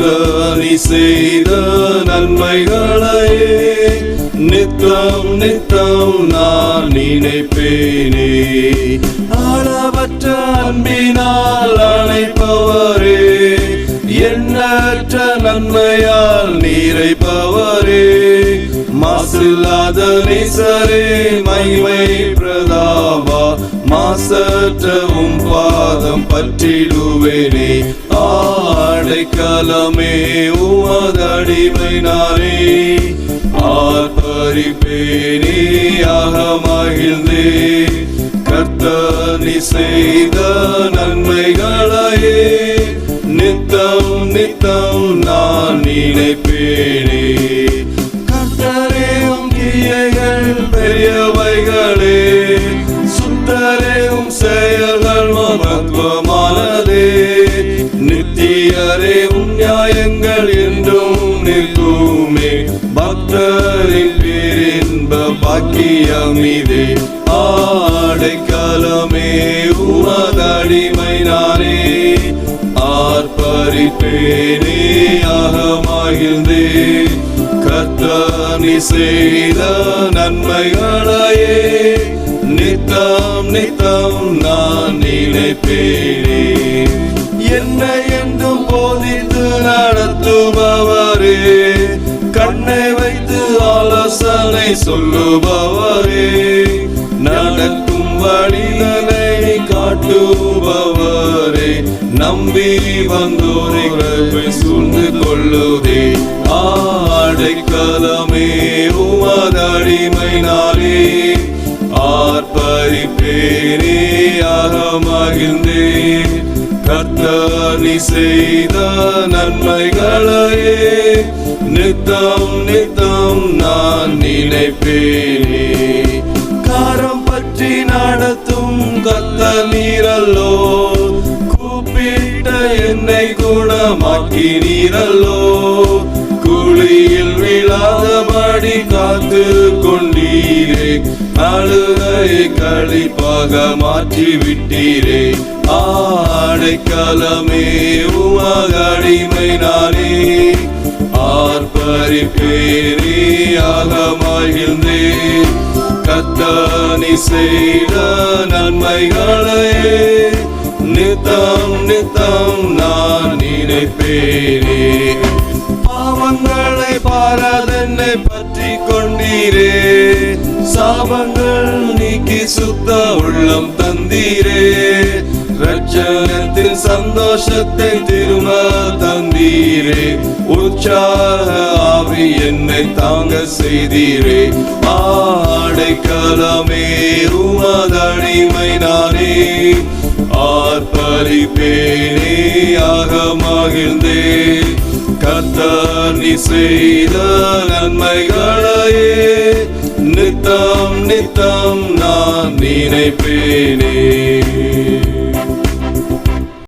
நீ செய்த நன்மைகளையே நித்தம் நித்தம் நான் நினைப்பேனே. அளவற்ற அன்பினால் அணைப்பவரே, எண்ணற்ற நன்மையால் நிறைப்பவரே, மாசில்லாத நேசரே மகிமை பிரதாபா, மாசற்றவும் பாதம் பற்றிடுவேனே. அடைக்கலமே உமதடிமை நானே, ஆர்ப்பரிப்பேனே ஆக மகிழ்ந்தே. கர்த்தர் நீ செய்த நன்மைகளையே நித்தம் நித்தம் நான் நினைப்பேனே. கர்த்தரே உம் கிரியைகள் பெரியவைகளே, சுத்தரே உம் செயல்கள் மகத்துவமானதே. நித்தியரே உம் நியாயங்கள் என்றும் நிற்குமே, பக்தரின் பேரின்ப பாக்கியமிதே. அடைக்கலமே உமதடிமை நானே, ஆர்ப்பரிப்பேனே ஆக மகிழ்ந்தே. கர்த்தர் நீ செய்த நன்மைகளையே நித்தம் நித்தம் நான் நினைப்பேனே. என்னை என்றும் போதித்து நடத்துபவரே, கண்ணை வைத்து ஆலோசனை சொல்லுபவரே, நடக்கும் வழிகளை காட்டுபவரே, நம்பி வந்தோரை சூழ்ந்து கொள்ளுதே. அடைக்கலமே உமதடிமை நானே, ஆர்ப்பரிப்பேனே ஆக மகிழ்ந்தே. கர்த்தர் நீ செய்த நன்மைகளையே நித்தம் நித்தம் நான் நினைப்பேனே. காரம் பற்றி நடத்தும் கர்த்தர் நீரல்லோ, கூப்பிட்ட என்னை குணமாக்கி நீரல்லோ. குழியில் விழாதபடி காத்து கொண்டீரே, அழுகை களிப்பாக மாற்றி விட்டீரே. அடைக்கலமே உமதடிமை நானே, ஆர்ப்பரிப்பேனே ஆக மகிழ்ந்தே. கர்த்தர் நீ செய்த நன்மைகளையே நித்தம் நித்தம் நான் நினைப்பேனே. பாவங்களை பாராதென்னை பற்றி கொண்டீரே, சாபங்கள் நீக்கி சுத்த உள்ளம் தந்தீரே. ரட்சணத்தின் சந்தோஷத்தை திரும்ப தந்தீரே, உற்சாக ஆவி என்னை தாங்க செய்தீரே. அடைக்கலமே உமதடிமை நானே, ஆர்ப்பரிப்பேனே ஆக மகிழ்ந்தே. கர்த்தர் நீ செய்த நன்மைகளையே நித்தம் நித்தம் நான் நினைப்பேனே.